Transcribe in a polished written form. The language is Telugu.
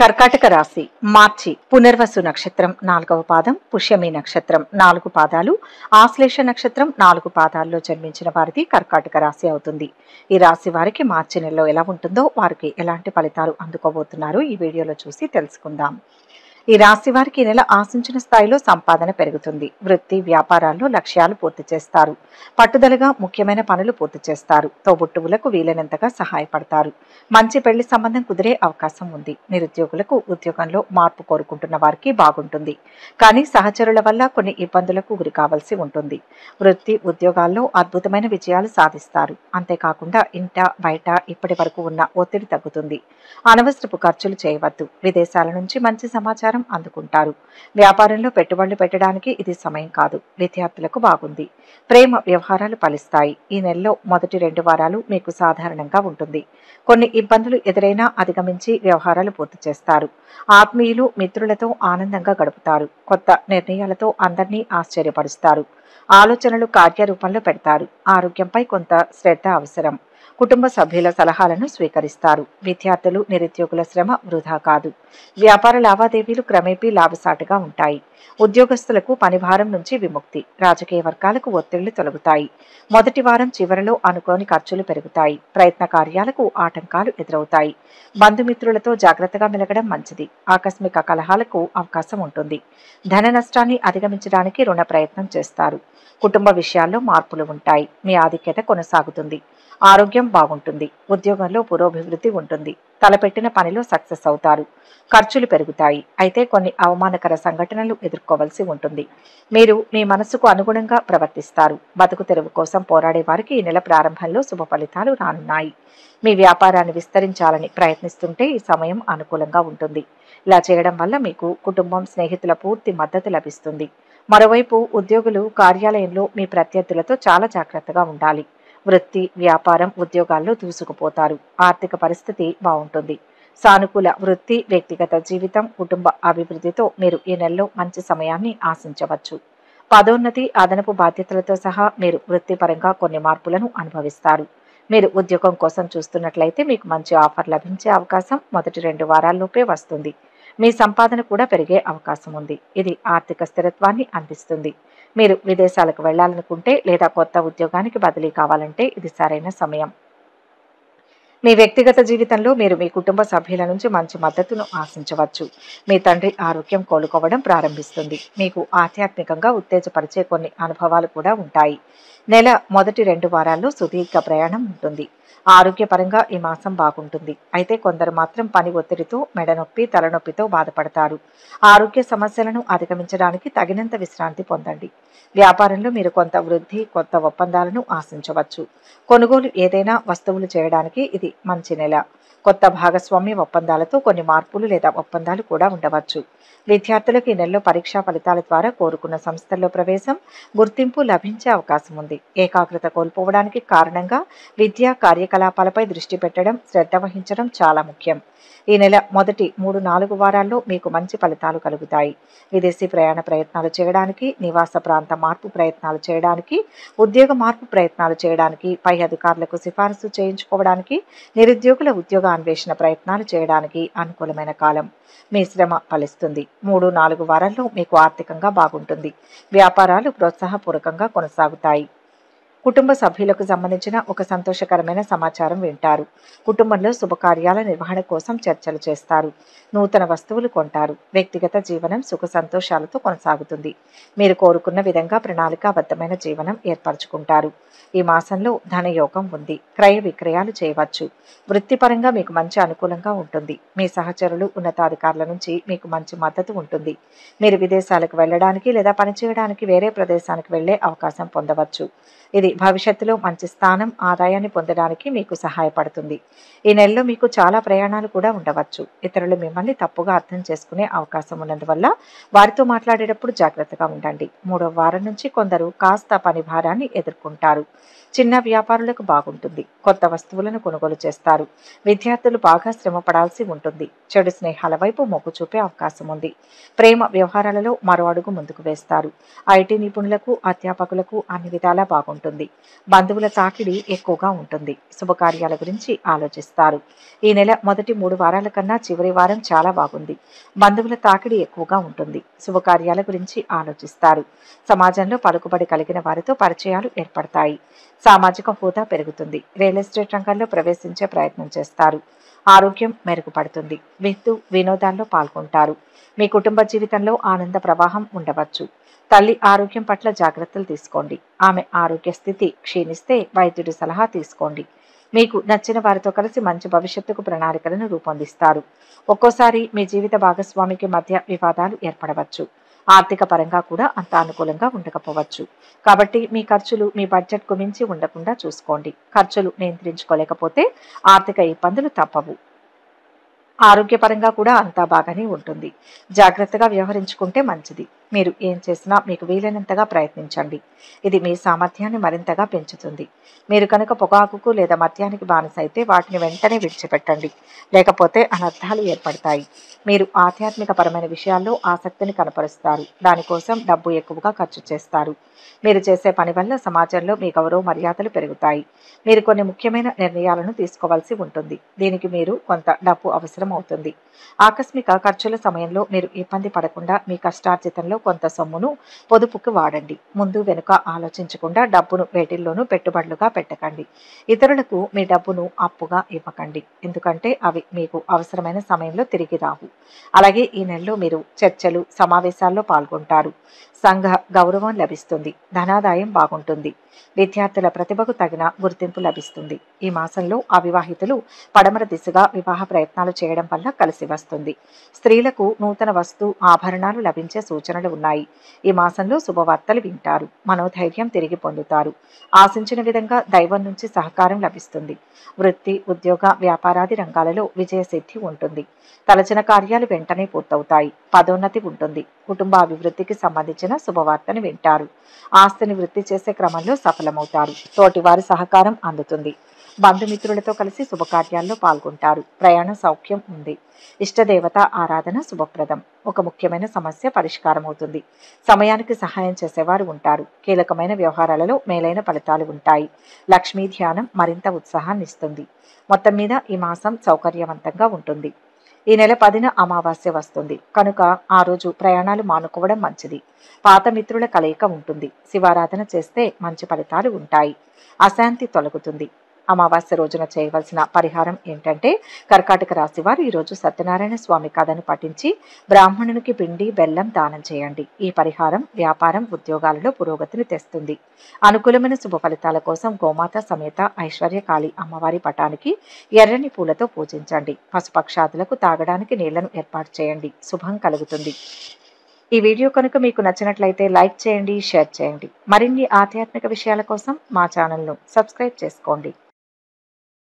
కర్కాటక రాశి మార్చి పునర్వసు నక్షత్రం 4వ పాదం, పుష్యమి నక్షత్రం 4 పాదాలు, ఆశ్లేష నక్షత్రం 4 పాదాల్లో జన్మించిన వారిది కర్కాటక రాశి అవుతుంది. ఈ రాశి వారికి మార్చి నెలలో ఎలా ఉంటుందో, వారికి ఎలాంటి ఫలితాలు అందుకోబోతున్నారో ఈ వీడియోలో చూసి తెలుసుకుందాం. ఈ రాశి వారికి ఈ నెల ఆశించిన స్థాయిలో సంపాదన పెరుగుతుంది. వృత్తి వ్యాపారాల్లో లక్ష్యాలు పూర్తి చేస్తారు. పట్టుదలగా ముఖ్యమైన పనులు పూర్తి చేస్తారు. తోబుట్టువులకు వీలైనంతగా సహాయపడతారు. మంచి పెళ్లి సంబంధం కుదిరే అవకాశం ఉంది. నిరుద్యోగులకు ఉద్యోగంలో మార్పు కోరుకుంటున్న వారికి బాగుంటుంది. కానీ సహచరుల వల్ల కొన్ని ఇబ్బందులకు గురి కావాల్సి ఉంటుంది. వృత్తి ఉద్యోగాల్లో అద్భుతమైన విజయాలు సాధిస్తారు. అంతేకాకుండా ఇంట బయట ఇప్పటి వరకు ఉన్న ఒత్తిడి తగ్గుతుంది. అనవసరపు ఖర్చులు చేయవద్దు. విదేశాల నుంచి మంచి సమాచారం అందుకుంటారు. వ్యాపారంలో పెట్టుబడులు పెట్టడానికి ఇది సమయం కాదు. విద్యార్థులకు బాగుంది. ప్రేమ వ్యవహారాలు ఫలిస్తాయి. ఈ నెలలో మొదటి 2 వారాలు మీకు సాధారణంగా ఉంటుంది. కొన్ని ఇబ్బందులు ఎదురైనా అధిగమించి వ్యవహారాలు పూర్తి చేస్తారు. ఆత్మీయులు మిత్రులతో ఆనందంగా గడుపుతారు. కొత్త నిర్ణయాలతో అందరినీ ఆశ్చర్యపరుస్తారు. ఆలోచనలు కార్యరూపంలో పెడతారు. ఆరోగ్యంపై కొంత శ్రద్ధ అవసరం. కుటుంబ సభ్యుల సలహాలను స్వీకరిస్తారు. విద్యార్థులు నిరుద్యోగుల శ్రమ వృధా కాదు. వ్యాపార లావాదేవీలు క్రమేపీ లాభసాటిగా ఉంటాయి. ఉద్యోగస్తులకు పనిభారం నుంచి విముక్తి. రాజకీయ వర్గాలకు ఒత్తిళ్లు తొలగుతాయి. మొదటి వారం చివరిలో అనుకోని ఖర్చులు పెరుగుతాయి. ప్రయత్న కార్యాలకు ఆటంకాలు ఎదురవుతాయి. బంధుమిత్రులతో జాగ్రత్తగా మెలగడం మంచిది. ఆకస్మిక కలహాలకు అవకాశం ఉంటుంది. ధన నష్టాన్ని అధిగమించడానికి రుణ ప్రయత్నం చేస్తారు. కుటుంబ విషయాల్లో మార్పులు ఉంటాయి. మీ ఆధిక్యత కొనసాగుతుంది. ఆరోగ్యం బాగుంటుంది. ఉద్యోగంలో పురోభివృద్ధి ఉంటుంది. తలపెట్టిన పనిలో సక్సెస్ అవుతారు. ఖర్చులు పెరుగుతాయి. అయితే కొన్ని అవమానకర సంఘటనలు ఎదుర్కోవలసి ఉంటుంది. మీరు మీ మనసుకు అనుగుణంగా ప్రవర్తిస్తారు. బతుకు తెరువు కోసం పోరాడే వారికి ఈ నెల ప్రారంభంలో శుభ ఫలితాలు రానున్నాయి. మీ వ్యాపారాన్ని విస్తరించాలని ప్రయత్నిస్తుంటే ఈ సమయం అనుకూలంగా ఉంటుంది. ఇలా చేయడం వల్ల మీకు కుటుంబం, స్నేహితుల పూర్తి మద్దతు లభిస్తుంది. మరోవైపు ఉద్యోగులు కార్యాలయంలో మీ ప్రత్యర్థులతో చాలా జాగ్రత్తగా ఉండాలి. వృత్తి వ్యాపారం ఉద్యోగాల్లో దూసుకుపోతారు. ఆర్థిక పరిస్థితి బాగుంటుంది. సానుకూల వృత్తి, వ్యక్తిగత జీవితం, కుటుంబ అభివృద్ధితో మీరు ఈ నెలలో మంచి సమయాన్ని ఆశించవచ్చు. పదోన్నతి, అదనపు బాధ్యతలతో సహా మీరు వృత్తిపరంగా కొన్ని మార్పులను అనుభవిస్తారు. మీరు ఉద్యోగం కోసం చూస్తున్నట్లయితే మీకు మంచి ఆఫర్ లభించే అవకాశం మొదటి 2 వారాల్లోపే వస్తుంది. మీ సంపాదన కూడా పెరిగే అవకాశం ఉంది. ఇది ఆర్థిక స్థిరత్వాన్ని అందిస్తుంది. మీరు విదేశాలకు వెళ్లాలనుకుంటే లేదా కొత్త ఉద్యోగానికి బదిలీ కావాలంటే ఇది సరైన సమయం. మీ వ్యక్తిగత జీవితంలో మీరు మీ కుటుంబ సభ్యుల నుంచి మంచి మద్దతును ఆశించవచ్చు. మీ తండ్రి ఆరోగ్యం కోలుకోవడం ప్రారంభిస్తుంది. మీకు ఆధ్యాత్మికంగా ఉత్తేజపరిచే కొన్ని అనుభవాలు కూడా ఉంటాయి. నెల మొదటి 2 వారాల్లో సుదీర్ఘ ప్రయాణం ఉంటుంది. ఆరోగ్యపరంగా ఈ మాసం బాగుంటుంది. అయితే కొందరు మాత్రం పని ఒత్తిడితో, మెడనొప్పి, తలనొప్పితో బాధపడతారు. ఆరోగ్య సమస్యలను అధిగమించడానికి తగినంత విశ్రాంతి పొందండి. వ్యాపారంలో మీరు కొంత వృద్ధి, కొత్త ఒప్పందాలను ఆశించవచ్చు. కొనుగోలు ఏదైనా వస్తువులు చేయడానికి ఇది మంచి నెల. కొత్త భాగస్వామ్య ఒప్పందాలతో కొన్ని మార్పులు లేదా ఒప్పందాలు కూడా ఉండవచ్చు. విద్యార్థులకు ఈ నెలలో పరీక్షా ఫలితాల ద్వారా కోరుకున్న సంస్థల్లో ప్రవేశం, గుర్తింపు లభించే అవకాశం ఉంది. ఏకాగ్రత కోల్పోవడానికి కారణంగా విద్యా కార్యకలాపాలపై దృష్టి పెట్టడం, శ్రద్ధ వహించడం చాలా ముఖ్యం. ఈ నెల మొదటి 3-4 వారాల్లో మీకు మంచి ఫలితాలు కలుగుతాయి. విదేశీ ప్రయాణ ప్రయత్నాలు చేయడానికి, నివాస ప్రాంత మార్పు ప్రయత్నాలు చేయడానికి, ఉద్యోగ మార్పు ప్రయత్నాలు చేయడానికి, పై అధికారులకు సిఫారసు చేయించుకోవడానికి, నిరుద్యోగుల ఉద్యోగ అన్వేషణ ప్రయత్నాలు చేయడానికి అనుకూలమైన కాలం. మీ శ్రమ ఫలిస్తుంది. 3-4 వారాల్లో మీకు ఆర్థికంగా బాగుంటుంది. వ్యాపారాలు ప్రోత్సాహపూర్వకంగా కొనసాగుతాయి. కుటుంబ సభ్యులకు సంబంధించిన ఒక సంతోషకరమైన సమాచారం వింటారు. కుటుంబంలో శుభకార్యాల నిర్వహణ కోసం చర్చలు చేస్తారు. నూతన వస్తువులు కొంటారు. వ్యక్తిగత జీవనం సుఖ సంతోషాలతో కొనసాగుతుంది. మీరు కోరుకున్న విధంగా ప్రణాళికాబద్ధమైన జీవనం ఏర్పరచుకుంటారు. ఈ మాసంలో ధనయోగం ఉంది. క్రయ విక్రయాలు చేయవచ్చు. వృత్తిపరంగా మీకు మంచి అనుకూలంగా ఉంటుంది. మీ సహచరులు, ఉన్నతాధికారుల నుంచి మీకు మంచి మద్దతు ఉంటుంది. మీరు విదేశాలకు వెళ్ళడానికి లేదా పనిచేయడానికి వేరే ప్రదేశానికి వెళ్లే అవకాశం పొందవచ్చు. ఇది భవిష్యత్తులో మంచి స్థానం, ఆదాయాన్ని పొందడానికి మీకు సహాయపడుతుంది. ఈ నెలలో మీకు చాలా ప్రయాణాలు కూడా ఉండవచ్చు. ఇతరులు మిమ్మల్ని తప్పుగా అర్థం చేసుకునే అవకాశం ఉన్నందువల్ల వారితో మాట్లాడేటప్పుడు జాగ్రత్తగా ఉండండి. 3వ వారం నుంచి కొందరు కాస్త పని భారాన్ని ఎదుర్కొంటారు. చిన్న వ్యాపారులకు బాగుంటుంది. కొత్త వస్తువులను కొనుగోలు చేస్తారు. విద్యార్థులు బాగా శ్రమ పడాల్సి ఉంటుంది. చెడు స్నేహాల వైపు మొగ్గు చూపే అవకాశం ఉంది. ప్రేమ వ్యవహారాలలో మరో అడుగు ముందుకు వేస్తారు. ఐటీ నిపుణులకు, అధ్యాపకులకు అన్ని విధాలా బాగుంటుంది. ఉంటుంది. బంధువుల తాకిడి ఎక్కువగా ఉంటుంది. శుభకార్యాల గురించి ఆలోచిస్తారు. ఈ నెల మొదటి 3 వారాల కన్నా చివరి వారం చాలా బాగుంది. బంధువుల తాకిడి ఎక్కువగా ఉంటుంది. శుభకార్యాల గురించి ఆలోచిస్తారు. సమాజంలో పలుకుబడి కలిగిన వారితో పరిచయాలు ఏర్పడతాయి. సామాజిక హోదా పెరుగుతుంది. రియల్ ఎస్టేట్ రంగంలో ప్రవేశించే ప్రయత్నం చేస్తారు. ఆరోగ్యం మెరుగుపడుతుంది. వినోదాల్లో పాల్గొంటారు. మీ కుటుంబ జీవితంలో ఆనంద ప్రవాహం ఉండవచ్చు. తల్లి ఆరోగ్యం పట్ల జాగ్రత్తలు తీసుకోండి. ఆమె ఆరోగ్య స్థితి క్షీణిస్తే వైద్యుడి సలహా తీసుకోండి. మీకు నచ్చిన వారితో కలిసి మంచి భవిష్యత్తుకు ప్రణాళికలను రూపొందిస్తారు. ఒక్కోసారి మీ జీవిత భాగస్వామికి మధ్య వివాదాలు ఏర్పడవచ్చు. ఆర్థిక పరంగా కూడా అంత అనుకూలంగా ఉండకపోవచ్చు. కాబట్టి మీ ఖర్చులు మీ బడ్జెట్కు మించి ఉండకుండా చూసుకోండి. ఖర్చులు నియంత్రించుకోలేకపోతే ఆర్థిక ఇబ్బందులు తప్పవు. ఆరోగ్యపరంగా కూడా అంతా బాగానే ఉంటుంది. జాగ్రత్తగా వ్యవహరించుకుంటే మంచిది. మీరు ఏం చేసినా మీకు వీలైనంతగా ప్రయత్నించండి. ఇది మీ సామర్థ్యాన్ని మరింతగా పెంచుతుంది. మీరు కనుక పొగాకుకు లేదా మద్యానికి బానిసైతే వాటిని వెంటనే విడిచిపెట్టండి. లేకపోతే అనర్థాలు ఏర్పడతాయి. మీరు ఆధ్యాత్మిక పరమైన విషయాల్లో ఆసక్తిని కనపరుస్తారు. దానికోసం డబ్బు ఎక్కువగా ఖర్చు చేస్తారు. మీరు చేసే పని వల్ల సమాజంలో మీ గౌరవ మర్యాదలు పెరుగుతాయి. మీరు కొన్ని ముఖ్యమైన నిర్ణయాలను తీసుకోవాల్సి ఉంటుంది. దీనికి మీరు కొంత డబ్బు అవసరం అవుతుంది. ఆకస్మిక ఖర్చుల సమయంలో మీరు ఇబ్బంది పడకుండా మీ కష్టార్జితంలో కొంత సొమ్మును పొదుపుకు వాడండి. ముందు వెనుక ఆలోచించకుండా డబ్బును వేటిల్లోనూ పెట్టుబడులుగా పెట్టకండి. ఇతరులకు మీ డబ్బును అప్పుగా ఇవ్వకండి. ఎందుకంటే అవి మీకు అవసరమైన సమయంలో తిరిగి రావు. అలాగే ఈ నెలలో మీరు చర్చలు, సమావేశాల్లో పాల్గొంటారు. సంఘ గౌరవం లభిస్తుంది. ధనాదాయం బాగుంటుంది. విద్యార్థుల ప్రతిభకు తగిన గుర్తింపు లభిస్తుంది. ఈ మాసంలో అవివాహితులు పడమర దిశగా వివాహ ప్రయత్నాలు చేయడం వల్ల కలిసి వస్తుంది. స్త్రీలకు నూతన వస్తు ఆభరణాలు లభించే సూచనలు ఉన్నాయి. ఈ మాసంలో శుభవార్తలు వింటారు. మనోధైర్యం తిరిగి పొందుతారు. ఆశించిన విధంగా దైవం నుంచి సహకారం లభిస్తుంది. వృత్తి, ఉద్యోగ, వ్యాపారాది రంగాలలో విజయసిద్ధి ఉంటుంది. తలచిన కార్యాలు వెంటనే పూర్తవుతాయి. పదోన్నతి ఉంటుంది. కుటుంబ అభివృద్ధికి సంబంధించిన శుభవార్తను వింటారు. ఆస్తిని వృద్ధి చేసే క్రమంలో సఫలమవుతారు. తోటివారి సహకారం అందుతుంది. బంధుమిత్రులతో కలిసి శుభకార్యాల్లో పాల్గొంటారు. ప్రయాణ సౌఖ్యం ఉంది. ఇష్టదేవత ఆరాధన శుభప్రదం. ఒక ముఖ్యమైన సమస్య పరిష్కారం అవుతుంది. సమయానికి సహాయం చేసేవారు ఉంటారు. కీలకమైన వ్యవహారాలలో మేలైన ఫలితాలు ఉంటాయి. లక్ష్మీ ధ్యానం మరింత ఉత్సాహాన్ని ఇస్తుంది. మొత్తం మీద ఈ మాసం సౌకర్యవంతంగా ఉంటుంది. ఈ నెల 10న అమావాస్య వస్తుంది కనుక ఆ రోజు ప్రయాణాలు మానుకోవడం మంచిది. పాత మిత్రుల కలయిక ఉంటుంది. శివారాధన చేస్తే మంచి ఫలితాలు ఉంటాయి. అశాంతి తొలగుతుంది. అమావాస్య రోజున చేయవలసిన పరిహారం ఏంటంటే కర్కాటక రాశి వారు ఈరోజు సత్యనారాయణ స్వామి కథను పఠించి బ్రాహ్మణునికి పిండి బెల్లం దానం చేయండి. ఈ పరిహారం వ్యాపారం, ఉద్యోగాలలో పురోగతిని తెస్తుంది. అనుకూలమైన శుభ ఫలితాల కోసం గోమాత సమేత ఐశ్వర్యకాళి అమ్మవారి పటానికి ఎర్రని పూలతో పూజించండి. పశుపక్షాదులకు తాగడానికి నీళ్లను ఏర్పాటు చేయండి. శుభం కలుగుతుంది. ఈ వీడియో కనుక మీకు నచ్చినట్లయితే లైక్ చేయండి, షేర్ చేయండి. మరిన్ని ఆధ్యాత్మిక విషయాల కోసం మా ఛానల్ను సబ్స్క్రైబ్ చేసుకోండి.